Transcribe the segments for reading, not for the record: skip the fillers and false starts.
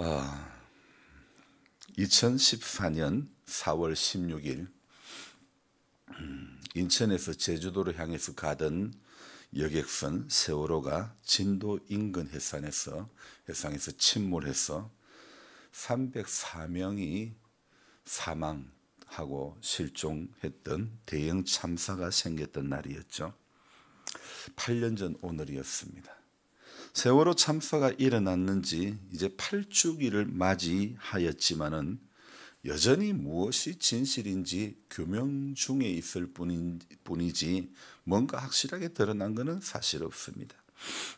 어, 2014년 4월 16일 인천에서 제주도로 향해서 가던 여객선 세월호가 진도 인근 해상에서 침몰해서 304명이 사망하고 실종했던 대형 참사가 생겼던 날이었죠. 8년 전 오늘이었습니다. 세월호 참사가 일어났는지 이제 8주기를 맞이하였지만은 여전히 무엇이 진실인지 규명 중에 있을 뿐이지 뭔가 확실하게 드러난 것은 사실 없습니다.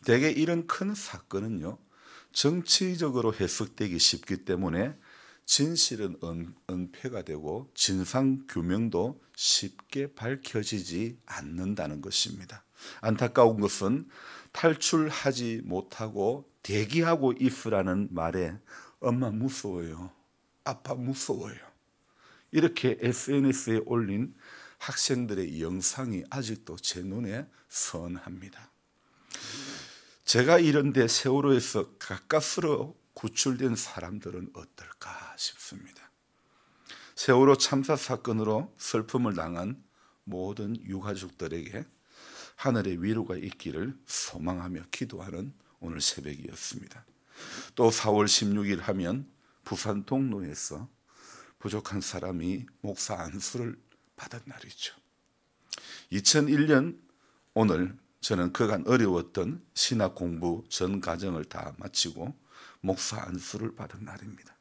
대개 이런 큰 사건은요, 정치적으로 해석되기 쉽기 때문에 진실은 은폐가 되고 진상 규명도 쉽게 밝혀지지 않는다는 것입니다. 안타까운 것은 탈출하지 못하고 대기하고 있으라는 말에 엄마 무서워요, 아빠 무서워요, 이렇게 SNS에 올린 학생들의 영상이 아직도 제 눈에 선합니다. 제가 이런데 세월호에서 가까스로 구출된 사람들은 어떨까 싶습니다. 세월호 참사 사건으로 슬픔을 당한 모든 유가족들에게 하늘의 위로가 있기를 소망하며 기도하는 오늘 새벽이었습니다. 또 4월 16일 하면 부산 동로에서 부족한 사람이 목사 안수를 받은 날이죠. 2001년 오늘 저는 그간 어려웠던 신학 공부 전 과정을 다 마치고 목사 안수를 받은 날입니다.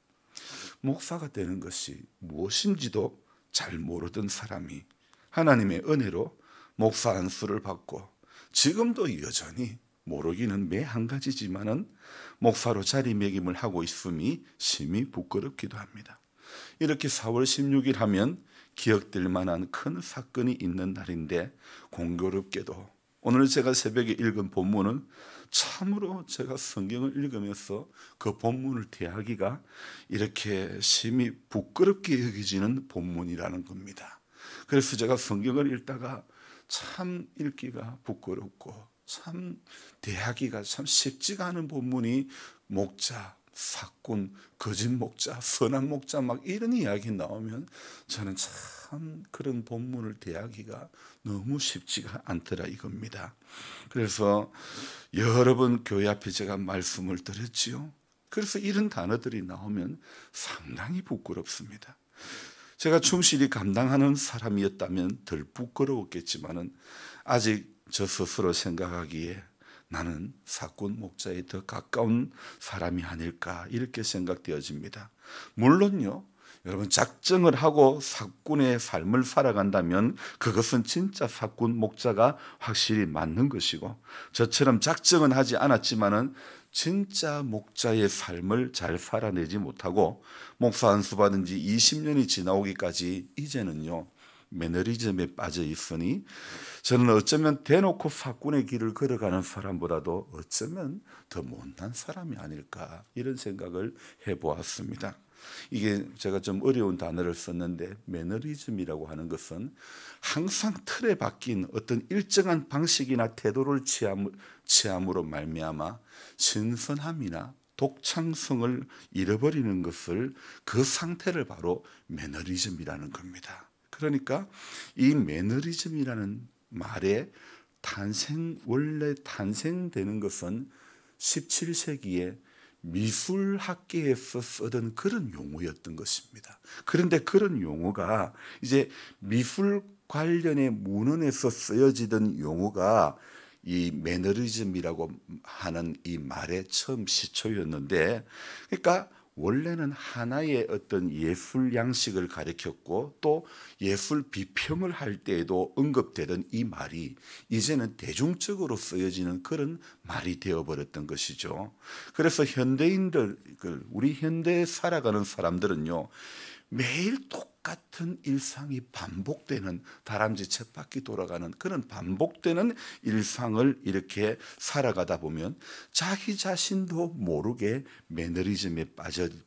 목사가 되는 것이 무엇인지도 잘 모르던 사람이 하나님의 은혜로 목사 안수를 받고 지금도 여전히 모르기는 매 한 가지지만은 목사로 자리매김을 하고 있음이 심히 부끄럽기도 합니다. 이렇게 4월 16일 하면 기억될 만한 큰 사건이 있는 날인데 공교롭게도 오늘 제가 새벽에 읽은 본문은 참으로 제가 성경을 읽으면서 그 본문을 대하기가 이렇게 심히 부끄럽게 여겨지는 본문이라는 겁니다. 그래서 제가 성경을 읽다가 참 읽기가 부끄럽고 참 대하기가 참 쉽지가 않은 본문이 목자, 사꾼, 거짓 목자, 선한 목자 막 이런 이야기 나오면 저는 참 그런 본문을 대하기가 너무 쉽지가 않더라 이겁니다. 그래서 여러 번 교회 앞에 제가 말씀을 드렸지요. 그래서 이런 단어들이 나오면 상당히 부끄럽습니다. 제가 충실히 감당하는 사람이었다면 덜 부끄러웠겠지만은 아직 저 스스로 생각하기에 나는 사꾼 목자에 더 가까운 사람이 아닐까 이렇게 생각되어집니다. 물론요, 여러분 작정을 하고 사꾼의 삶을 살아간다면 그것은 진짜 사꾼 목자가 확실히 맞는 것이고, 저처럼 작정은 하지 않았지만은 진짜 목자의 삶을 잘 살아내지 못하고 목사 안수 받은 지 20년이 지나오기까지 이제는요 매너리즘에 빠져 있으니 저는 어쩌면 대놓고 사꾼의 길을 걸어가는 사람보다도 어쩌면 더 못난 사람이 아닐까 이런 생각을 해보았습니다. 이게 제가 좀 어려운 단어를 썼는데 매너리즘이라고 하는 것은 항상 틀에 박힌 어떤 일정한 방식이나 태도를 취함으로 말미암아 신선함이나 독창성을 잃어버리는 것을, 그 상태를 바로 매너리즘이라는 겁니다. 그러니까 이 매너리즘이라는 말의 원래 탄생되는 것은 17세기에 미술학계에서 쓰던 그런 용어였던 것입니다. 그런데 그런 용어가 이제 미술 관련의 문헌에서 쓰여지던 용어가 이 매너리즘이라고 하는 이 말의 처음 시초였는데, 그러니까 원래는 하나의 어떤 예술 양식을 가리켰고 또 예술 비평을 할 때에도 언급되던 이 말이 이제는 대중적으로 쓰여지는 그런 말이 되어버렸던 것이죠. 그래서 현대인들, 우리 현대에 살아가는 사람들은요 매일 똑같은 일상이 반복되는, 다람쥐 쳇바퀴 돌아가는 그런 반복되는 일상을 이렇게 살아가다 보면 자기 자신도 모르게 매너리즘에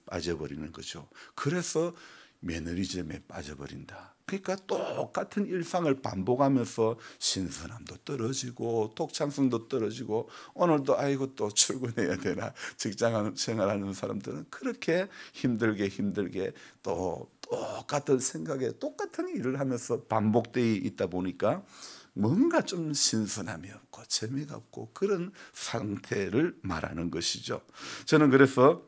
빠져버리는 거죠. 그래서 매너리즘에 빠져버린다. 그러니까 똑같은 일상을 반복하면서 신선함도 떨어지고 독창성도 떨어지고 오늘도 아이고 또 출근해야 되나 직장 생활하는 사람들은 그렇게 힘들게 또 똑같은 생각에 똑같은 일을 하면서 반복되어 있다 보니까 뭔가 좀 신선함이 없고 재미가 없고 그런 상태를 말하는 것이죠. 저는 그래서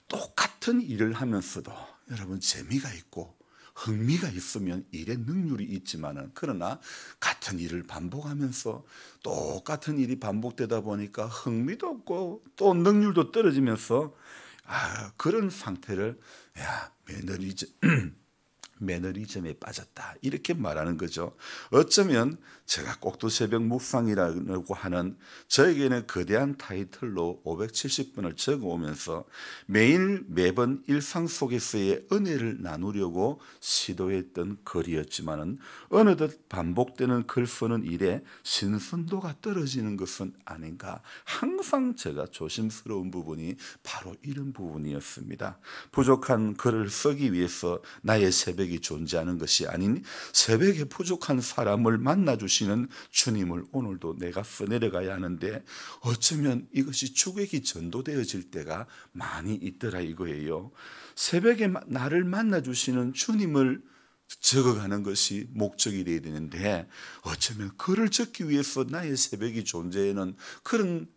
똑같은 일을 하면서도 여러분 재미가 있고 흥미가 있으면 일에 능률이 있지만은 그러나 같은 일을 반복하면서 똑같은 일이 반복되다 보니까 흥미도 없고 또 능률도 떨어지면서 그런 상태를 매너리즘에 빠졌다 이렇게 말하는 거죠. 어쩌면 제가 꼭두새벽 묵상이라고 하는 저에게는 거대한 타이틀로 570번을 적어오면서 매번 일상 속에서의 은혜를 나누려고 시도했던 글이었지만은 어느덧 반복되는 글 쓰는 일에 신선도가 떨어지는 것은 아닌가, 항상 제가 조심스러운 부분이 바로 이런 부분이었습니다. 부족한 글을 쓰기 위해서 나의 새벽이 존재하는 것이 아닌 새벽에 부족한 사람을 만나주시는 주님을 오늘도 내가 써내려가야 하는데 어쩌면 이것이 주객이 전도되어질 때가 많이 있더라 이거예요. 새벽에 나를 만나주시는 주님을 적어가는 것이 목적이 되어야 되는데 어쩌면 글을 적기 위해서 나의 새벽이 존재하는 그런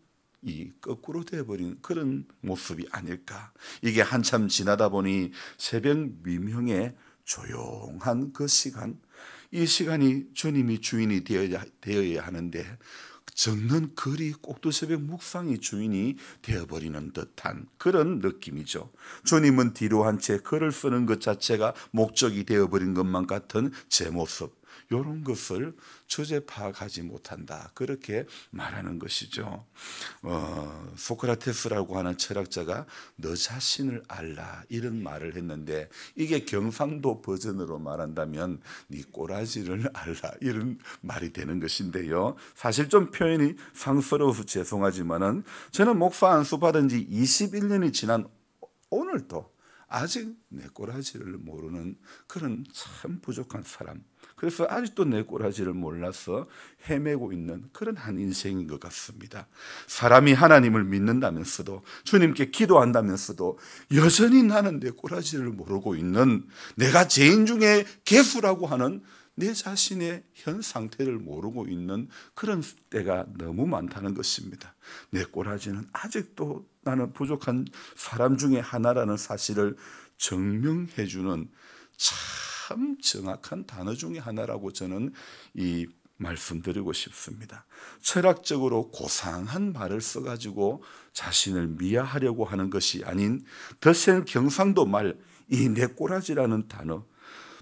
이 거꾸로 되어버린 그런 모습이 아닐까. 이게 한참 지나다 보니 새벽 미명의 조용한 그 시간, 이 시간이 주님이 주인이 되어야 하는데 적는 글이 꼭두새벽 묵상이 주인이 되어버리는 듯한 그런 느낌이죠. 주님은 뒤로 한 채 글을 쓰는 것 자체가 목적이 되어버린 것만 같은 제 모습, 이런 것을 주제 파악하지 못한다 그렇게 말하는 것이죠. 소크라테스라고 하는 철학자가 너 자신을 알라 이런 말을 했는데 이게 경상도 버전으로 말한다면 네 꼬라지를 알라 이런 말이 되는 것인데요. 사실 좀 표현이 상스러워서 죄송하지만은 저는 목사 안수 받은 지 21년이 지난 오늘도 아직 내 꼬라지를 모르는 그런 참 부족한 사람, 그래서 아직도 내 꼬라지를 몰라서 헤매고 있는 그런 한 인생인 것 같습니다. 사람이 하나님을 믿는다면서도 주님께 기도한다면서도 여전히 나는 내 꼬라지를 모르고 있는, 내가 죄인 중에 개수라고 하는 내 자신의 현 상태를 모르고 있는 그런 때가 너무 많다는 것입니다. 내 꼬라지는 아직도 나는 부족한 사람 중에 하나라는 사실을 증명해 주는 참 정확한 단어 중에 하나라고 저는 이 말씀드리고 싶습니다. 철학적으로 고상한 말을 써가지고 자신을 미화하려고 하는 것이 아닌 더 센 경상도 말, 이 내 꼬라지라는 단어,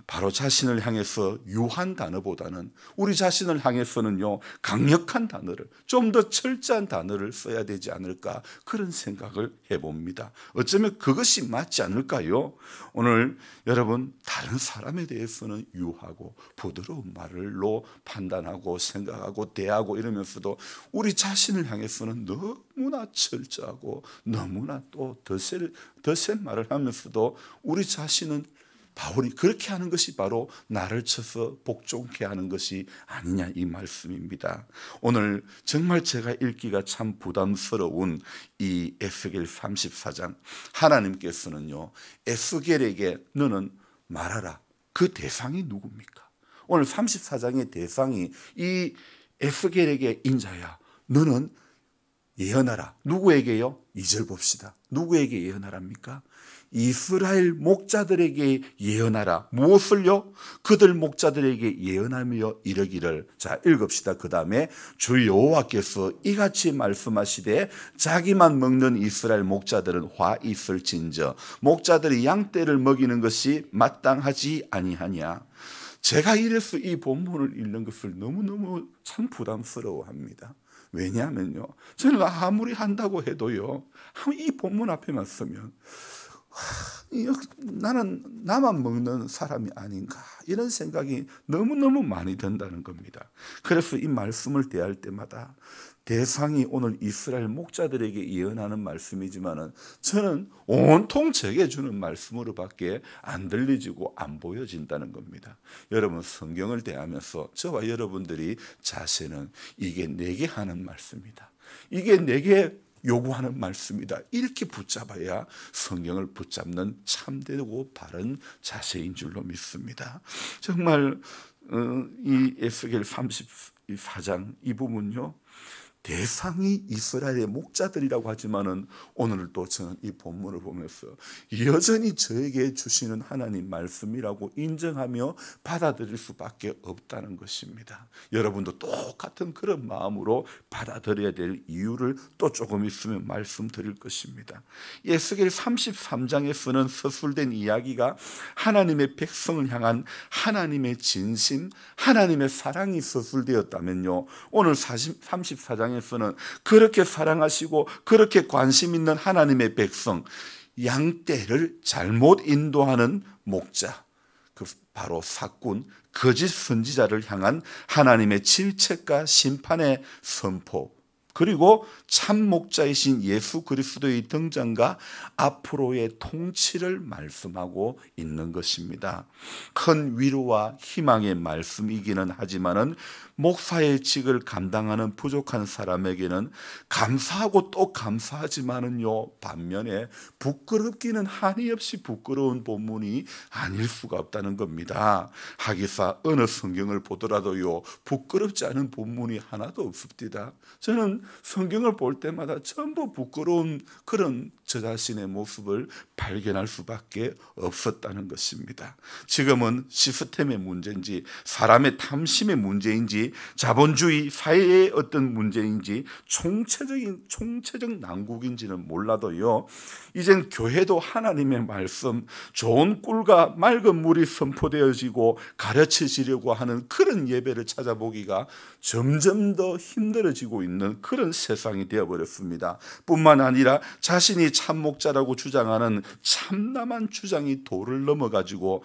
바로 자신을 향해서 유한 단어보다는 우리 자신을 향해서는요 강력한 단어를, 좀 더 철저한 단어를 써야 되지 않을까 그런 생각을 해봅니다. 어쩌면 그것이 맞지 않을까요? 오늘 여러분 다른 사람에 대해서는 유하고 부드러운 말로 판단하고 생각하고 대하고 이러면서도 우리 자신을 향해서는 너무나 철저하고 너무나 또 더 센 말을 하면서도 우리 자신은 바울이 그렇게 하는 것이 바로 나를 쳐서 복종케 하는 것이 아니냐 이 말씀입니다. 오늘 정말 제가 읽기가 참 부담스러운 이 에스겔 34장, 하나님께서는요 에스겔에게 너는 말하라. 그 대상이 누굽니까? 오늘 34장의 대상이 이 에스겔에게 인자야 너는 예언하라. 누구에게요? 2절 봅시다. 누구에게 예언하랍니까? 이스라엘 목자들에게 예언하라. 무엇을요? 그들 목자들에게 예언하며 이르기를. 자, 읽읍시다. 그 다음에 주 여호와께서 이같이 말씀하시되 자기만 먹는 이스라엘 목자들은 화 있을진저 목자들이 양떼를 먹이는 것이 마땅하지 아니하냐. 제가 이래서 이 본문을 읽는 것을 너무너무 참 부담스러워합니다. 왜냐하면요, 저는 아무리 한다고 해도요, 이 본문 앞에만 서면 나는 나만 먹는 사람이 아닌가 이런 생각이 너무너무 많이 든다는 겁니다. 그래서 이 말씀을 대할 때마다 대상이 오늘 이스라엘 목자들에게 예언하는 말씀이지만은 저는 온통 제게 주는 말씀으로밖에 안 들리지고 안 보여진다는 겁니다. 여러분, 성경을 대하면서 저와 여러분들이 자세는 이게 내게 하는 말씀이다, 이게 내게 요구하는 말씀이다, 이렇게 붙잡아야 성경을 붙잡는 참되고 바른 자세인 줄로 믿습니다. 정말 이 에스겔 34장 이 부분요, 대상이 이스라엘의 목자들이라고 하지만은 오늘 또 저는 이 본문을 보면서 여전히 저에게 주시는 하나님 말씀이라고 인정하며 받아들일 수밖에 없다는 것입니다. 여러분도 똑같은 그런 마음으로 받아들여야 될 이유를 또 조금 있으면 말씀드릴 것입니다. 에스겔 33장에서는 서술된 이야기가 하나님의 백성을 향한 하나님의 진심, 하나님의 사랑이 서술되었다면요, 오늘 34장에서는 그렇게 사랑하시고 그렇게 관심 있는 하나님의 백성, 양떼를 잘못 인도하는 목자, 그 바로 사꾼, 거짓 선지자를 향한 하나님의 질책과 심판의 선포, 그리고 참 목자이신 예수 그리스도의 등장과 앞으로의 통치를 말씀하고 있는 것입니다. 큰 위로와 희망의 말씀이기는 하지만은 목사의 직을 감당하는 부족한 사람에게는 감사하고 또 감사하지만은요, 반면에 부끄럽기는 한이 없이 부끄러운 본문이 아닐 수가 없다는 겁니다. 하기사 어느 성경을 보더라도요, 부끄럽지 않은 본문이 하나도 없습니다. 저는 성경을 볼 때마다 전부 부끄러운 그런 저 자신의 모습을 발견할 수밖에 없었다는 것입니다. 지금은 시스템의 문제인지 사람의 탐심의 문제인지 자본주의 사회의 어떤 문제인지 총체적 난국인지는 몰라도요, 이젠 교회도 하나님의 말씀, 좋은 꿀과 맑은 물이 선포되어지고 가르쳐지려고 하는 그런 예배를 찾아보기가 점점 더 힘들어지고 있는 그런 세상이 되어버렸습니다. 뿐만 아니라 자신이 참목자라고 주장하는 참남한 주장이 도를 넘어가지고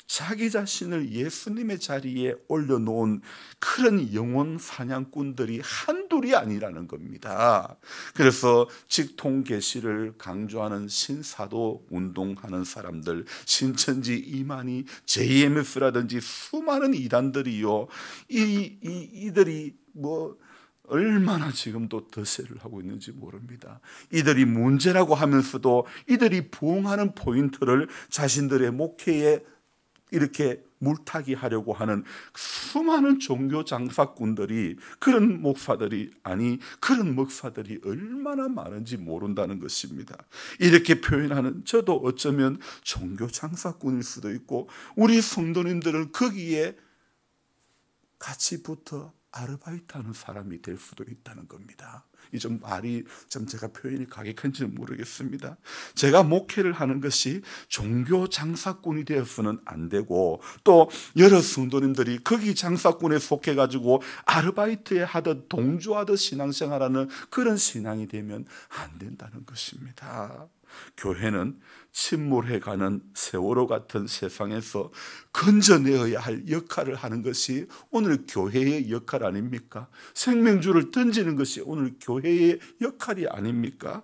자기 자신을 예수님의 자리에 올려놓은 그런 영혼 사냥꾼들이 한둘이 아니라는 겁니다. 그래서 직통계시를 강조하는 신사도 운동하는 사람들, 신천지 이만희, JMS라든지 수많은 이단들이요, 이들이 얼마나 지금도 덧세를 하고 있는지 모릅니다. 이들이 문제라고 하면서도 이들이 부응하는 포인트를 자신들의 목회에 이렇게 물타기 하려고 하는 수많은 종교 장사꾼들이, 그런 목사들이 얼마나 많은지 모른다는 것입니다. 이렇게 표현하는 저도 어쩌면 종교 장사꾼일 수도 있고, 우리 성도님들은 거기에 같이 붙어 아르바이트하는 사람이 될 수도 있다는 겁니다. 이 좀 말이 좀 제가 표현이 가격한지는 모르겠습니다. 제가 목회를 하는 것이 종교 장사꾼이 되어서는 안 되고, 또 여러 성도님들이 거기 장사꾼에 속해 가지고 아르바이트에 하듯 동조하듯 신앙생활하는 그런 신앙이 되면 안 된다는 것입니다. 교회는 침몰해가는 세월호 같은 세상에서 건져내어야 할 역할을 하는 것이 오늘 교회의 역할 아닙니까? 생명줄을 던지는 것이 오늘 교회의 역할이 아닙니까?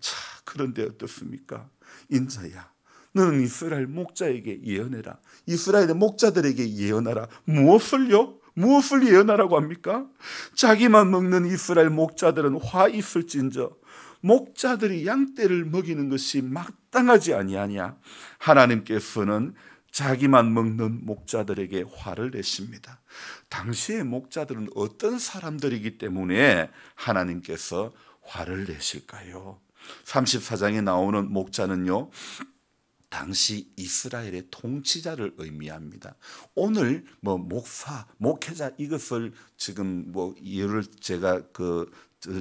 자, 그런데 어떻습니까? 인자야, 너는 이스라엘 목자에게 예언해라. 이스라엘의 목자들에게 예언하라. 무엇을 예언하라고 합니까? 자기만 먹는 이스라엘 목자들은 화 있을진저 목자들이 양떼를 먹이는 것이 마땅하지 아니하냐. 하나님께서는 자기만 먹는 목자들에게 화를 내십니다. 당시의 목자들은 어떤 사람들이기 때문에 하나님께서 화를 내실까요? 34장에 나오는 목자는요, 당시 이스라엘의 통치자를 의미합니다. 오늘 목사, 목회자 이것을 지금 예를 제가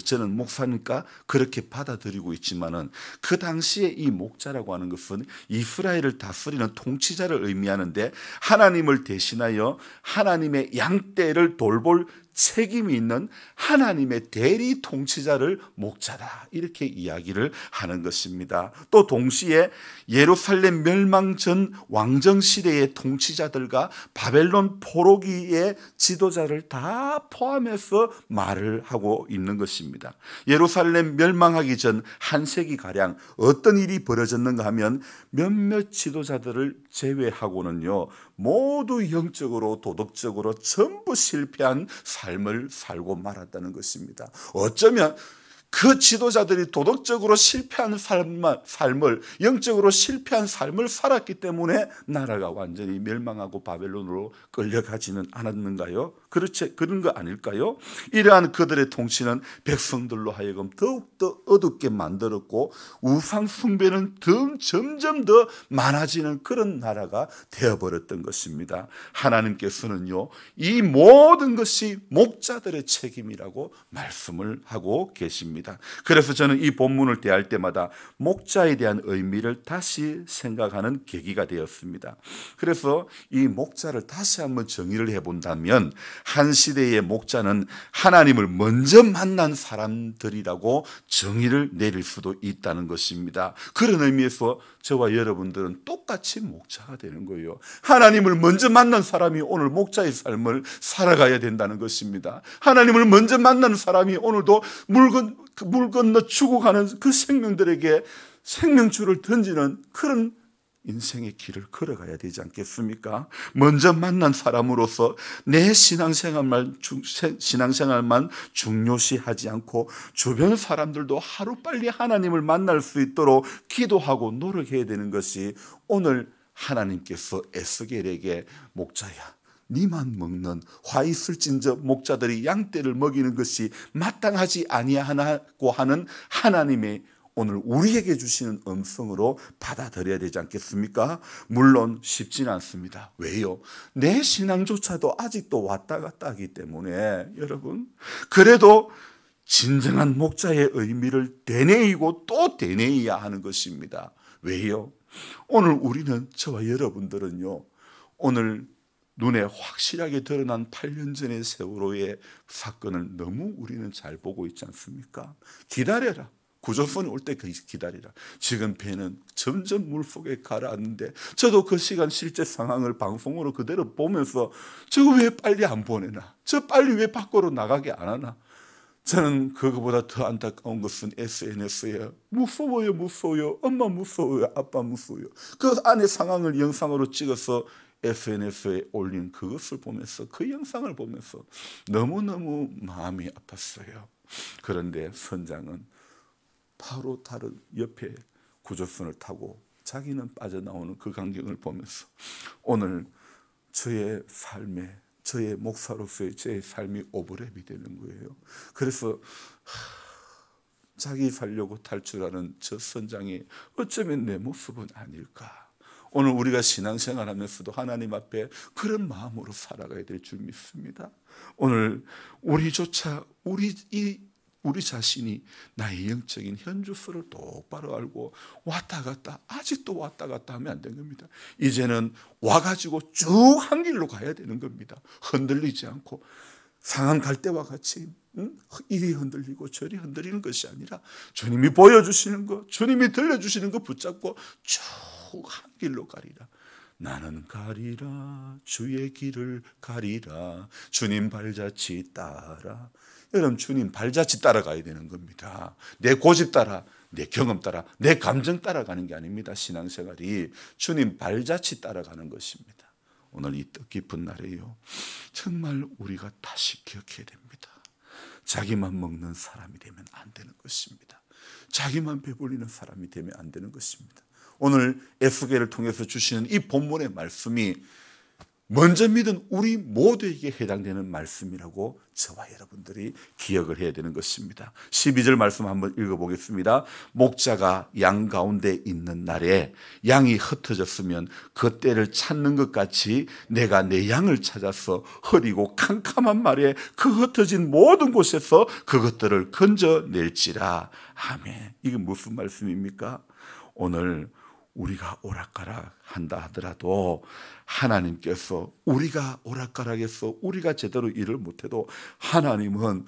저는 목사니까 그렇게 받아들이고 있지만은, 그 당시에 이 목자라고 하는 것은 이스라엘을 다스리는 통치자를 의미하는데, 하나님을 대신하여 하나님의 양떼를 돌볼 책임이 있는 하나님의 대리 통치자를 목자다, 이렇게 이야기를 하는 것입니다. 또 동시에 예루살렘 멸망 전 왕정 시대의 통치자들과 바벨론 포로기의 지도자를 다 포함해서 말을 하고 있는 것입니다. 예루살렘 멸망하기 전 한 세기가량 어떤 일이 벌어졌는가 하면 몇몇 지도자들을 제외하고는요, 모두 영적으로 도덕적으로 전부 실패한 삶을 살고 말았다는 것입니다. 어쩌면 그 지도자들이 도덕적으로 실패한 삶을, 영적으로 실패한 삶을 살았기 때문에 나라가 완전히 멸망하고 바벨론으로 끌려가지는 않았는가요? 그런 거 아닐까요? 이러한 그들의 통치는 백성들로 하여금 더욱더 어둡게 만들었고 우상 숭배는 점점 더 많아지는 그런 나라가 되어버렸던 것입니다. 하나님께서는요, 이 모든 것이 목자들의 책임이라고 말씀을 하고 계십니다. 그래서 저는 이 본문을 대할 때마다 목자에 대한 의미를 다시 생각하는 계기가 되었습니다. 그래서 이 목자를 다시 한번 정의를 해본다면, 한 시대의 목자는 하나님을 먼저 만난 사람들이라고 정의를 내릴 수도 있다는 것입니다. 그런 의미에서 저와 여러분들은 똑같이 목자가 되는 거예요. 하나님을 먼저 만난 사람이 오늘 목자의 삶을 살아가야 된다는 것입니다. 하나님을 먼저 만나는 사람이 오늘도 물 건너 죽어가는 그 생명들에게 생명줄을 던지는 그런 인생의 길을 걸어가야 되지 않겠습니까? 먼저 만난 사람으로서 내 신앙생활만 중요시하지 않고 주변 사람들도 하루빨리 하나님을 만날 수 있도록 기도하고 노력해야 되는 것이 오늘 하나님께서 에스겔에게 목자야, 니만 먹는 화 있을진저 목자들이 양떼를 먹이는 것이 마땅하지 아니하고 하는 하나님의 오늘 우리에게 주시는 음성으로 받아들여야 되지 않겠습니까? 물론 쉽지는 않습니다. 왜요? 내 신앙조차도 아직도 왔다 갔다 하기 때문에 여러분, 그래도 진정한 목자의 의미를 되뇌이고 또 되뇌이야 하는 것입니다. 왜요? 오늘 우리는, 저와 여러분들은요, 오늘 눈에 확실하게 드러난 8년 전의 세월호의 사건을 너무 우리는 잘 보고 있지 않습니까? 기다려라. 구조선이 올 때까지 기다리라. 지금 배는 점점 물속에 가라앉는데, 저도 그 시간 실제 상황을 방송으로 그대로 보면서 저거 왜 빨리 안 보내나? 저 빨리 왜 밖으로 나가게 안 하나? 저는 그거보다 더 안타까운 것은 SNS에 무서워요, 엄마 무서워요, 아빠 무서워요, 그 안에 상황을 영상으로 찍어서 SNS에 올린 그것을 보면서, 그 영상을 보면서 너무너무 마음이 아팠어요. 그런데 선장은 바로 다른 옆에 구조선을 타고 자기는 빠져나오는 그 광경을 보면서 오늘 저의 삶에, 저의 목사로서의 제 삶이 오버랩이 되는 거예요. 그래서 자기 살려고 탈출하는 저 선장이 어쩌면 내 모습은 아닐까. 오늘 우리가 신앙생활하면서도 하나님 앞에 그런 마음으로 살아가야 될 줄 믿습니다. 오늘 우리조차 우리 자신이 나의 영적인 현주소를 똑바로 알고 왔다 갔다, 아직도 왔다 갔다 하면 안 되는 겁니다. 이제는 와가지고 쭉 한 길로 가야 되는 겁니다. 흔들리지 않고 상한 갈대와 같이 이리 흔들리고 저리 흔들리는 것이 아니라 주님이 보여주시는 것, 주님이 들려주시는 것 붙잡고 쭉 한 길로 가리라. 나는 가리라, 주의 길을 가리라, 주님 발자취 따라. 여러분, 주님 발자취 따라가야 되는 겁니다. 내 고집 따라, 내 경험 따라, 내 감정 따라가는 게 아닙니다. 신앙생활이 주님 발자취 따라가는 것입니다. 오늘 이 뜻깊은 날에요, 정말 우리가 다시 기억해야 됩니다. 자기만 먹는 사람이 되면 안 되는 것입니다. 자기만 배불리는 사람이 되면 안 되는 것입니다. 오늘 에스겔을 통해서 주시는 이 본문의 말씀이 먼저 믿은 우리 모두에게 해당되는 말씀이라고 저와 여러분들이 기억을 해야 되는 것입니다. 12절 말씀 한번 읽어보겠습니다. 목자가 양 가운데 있는 날에 양이 흩어졌으면 그 때를 찾는 것 같이 내가 내 양을 찾아서 흐리고 캄캄한 말에 그 흩어진 모든 곳에서 그것들을 건져낼지라. 아멘. 이게 무슨 말씀입니까? 오늘 우리가 오락가락 한다 하더라도 하나님께서 우리가 오락가락해서 우리가 제대로 일을 못해도 하나님은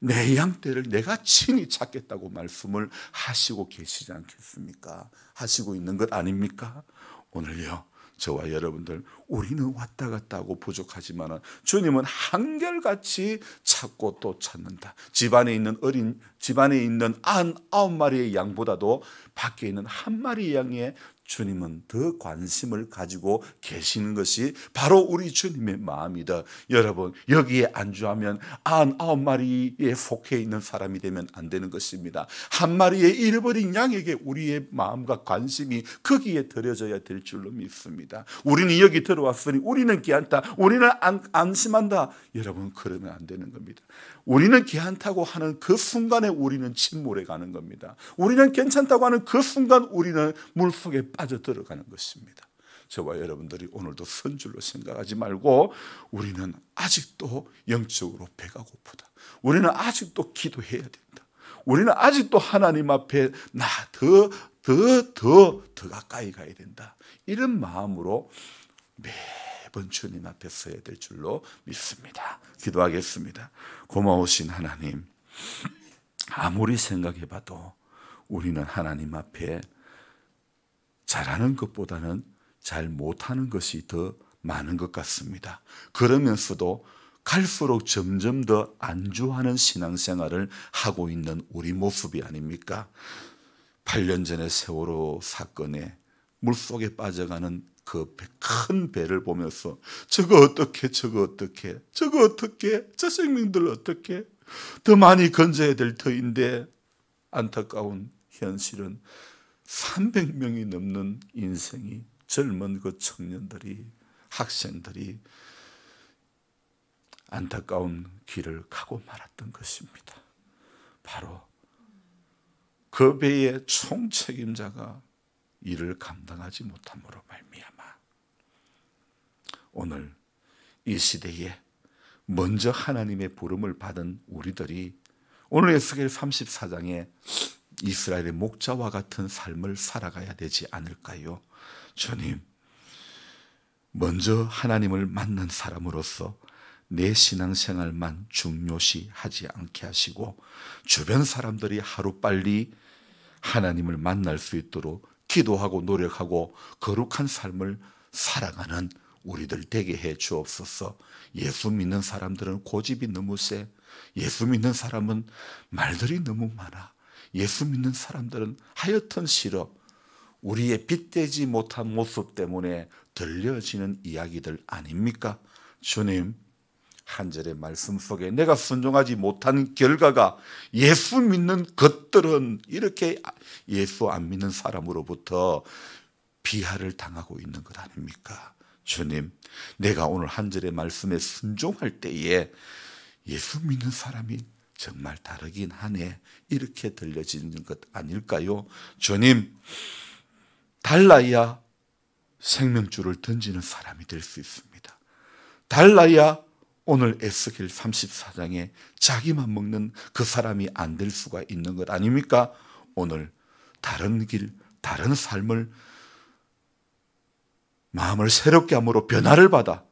내 양떼를 내가 친히 찾겠다고 말씀을 하시고 계시지 않겠습니까? 하시고 있는 것 아닙니까? 오늘요, 저와 여러분들, 우리는 왔다 갔다 하고 부족하지만 주님은 한결같이 찾고 또 찾는다. 집안에 있는 99마리의 양보다도 밖에 있는 한 마리의 양에 주님은 더 관심을 가지고 계시는 것이 바로 우리 주님의 마음이다. 여러분, 여기에 안주하면 99마리에 속해 있는 사람이 되면 안 되는 것입니다. 한 마리의 잃어버린 양에게 우리의 마음과 관심이 거기에 들여져야 될 줄로 믿습니다. 우리는 여기 들어왔으니 우리는 귀찮다, 우리는 안심한다. 여러분, 그러면 안 되는 겁니다. 우리는 귀찮다고 하는 그 순간에 우리는 침몰해 가는 겁니다. 우리는 괜찮다고 하는 그 순간 우리는 물속에 빠져들어가는 것입니다. 저와 여러분들이 오늘도 선줄로 생각하지 말고 우리는 아직도 영적으로 배가 고프다. 우리는 아직도 기도해야 된다. 우리는 아직도 하나님 앞에 나 더 가까이 가야 된다. 이런 마음으로 매번 주님 앞에 서야 될 줄로 믿습니다. 기도하겠습니다. 고마우신 하나님, 아무리 생각해봐도 우리는 하나님 앞에 잘하는 것보다는 잘 못하는 것이 더 많은 것 같습니다. 그러면서도 갈수록 점점 더 안주하는 신앙생활을 하고 있는 우리 모습이 아닙니까? 8년 전의 세월호 사건에 물속에 빠져가는 그 큰 배를 보면서 저거 어떻게 저 생명들 어떻게 더 많이 건져야 될 터인데, 안타까운 현실은 300명이 넘는 인생이, 젊은 그 청년들이, 학생들이 안타까운 길을 가고 말았던 것입니다. 바로 그 배의 총책임자가 이를 감당하지 못함으로 말미암아 오늘 이 시대에 먼저 하나님의 부름을 받은 우리들이 오늘 에스겔 34장에 이스라엘의 목자와 같은 삶을 살아가야 되지 않을까요? 주님, 먼저 하나님을 만난 사람으로서 내 신앙생활만 중요시 하지 않게 하시고 주변 사람들이 하루빨리 하나님을 만날 수 있도록 기도하고 노력하고 거룩한 삶을 살아가는 우리들 되게 해 주옵소서. 예수 믿는 사람들은 고집이 너무 세. 예수 믿는 사람은 말들이 너무 많아. 예수 믿는 사람들은 하여튼 싫어. 우리의 빗대지 못한 모습 때문에 들려지는 이야기들 아닙니까? 주님, 한 절의 말씀 속에 내가 순종하지 못한 결과가 예수 믿는 것들은 이렇게 예수 안 믿는 사람으로부터 비하를 당하고 있는 것 아닙니까? 주님, 내가 오늘 한 절의 말씀에 순종할 때에 예수 믿는 사람이 정말 다르긴 하네, 이렇게 들려지는 것 아닐까요? 주님, 달라야 생명줄을 던지는 사람이 될 수 있습니다. 달라야 오늘 에스겔 34장에 자기만 먹는 그 사람이 안 될 수가 있는 것 아닙니까? 오늘 다른 길, 다른 삶을, 마음을 새롭게 함으로 변화를 받아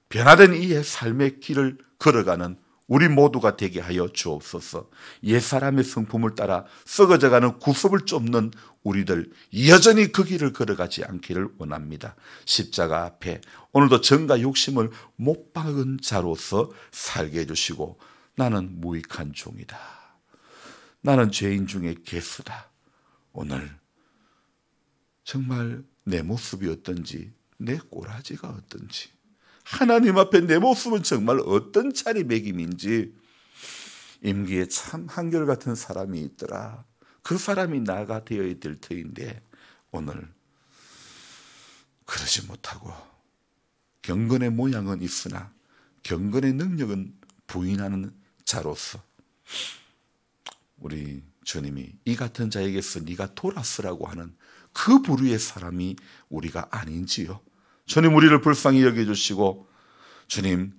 변화된 이 삶의 길을 걸어가는 우리 모두가 되게 하여 주옵소서. 옛사람의 성품을 따라 썩어져가는 구습을 쫓는 우리들 여전히 그 길을 걸어가지 않기를 원합니다. 십자가 앞에 오늘도 정과 욕심을 못 박은 자로서 살게 해주시고, 나는 무익한 종이다, 나는 죄인 중에 괴수다. 오늘 정말 내 모습이 어떤지, 내 꼬라지가 어떤지, 하나님 앞에 내 모습은 정말 어떤 차리매김인지, 임기에 참 한결같은 사람이 있더라, 그 사람이 나가 되어야 될 터인데 오늘 그러지 못하고 경건의 모양은 있으나 경건의 능력은 부인하는 자로서 우리 주님이 이 같은 자에게서 네가 돌아서라고 하는 그 부류의 사람이 우리가 아닌지요. 주님, 우리를 불쌍히 여겨주시고, 주님,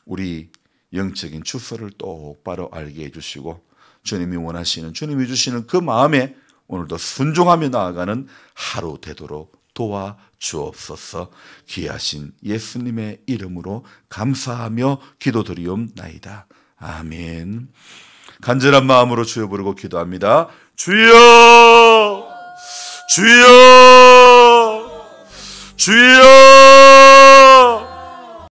우리 영적인 주소를 똑바로 알게 해주시고, 주님이 원하시는, 주님이 주시는 그 마음에 오늘도 순종하며 나아가는 하루 되도록 도와주옵소서. 귀하신 예수님의 이름으로 감사하며 기도드리옵나이다. 아멘. 간절한 마음으로 주여 부르고 기도합니다. 주여, 주여, 주여.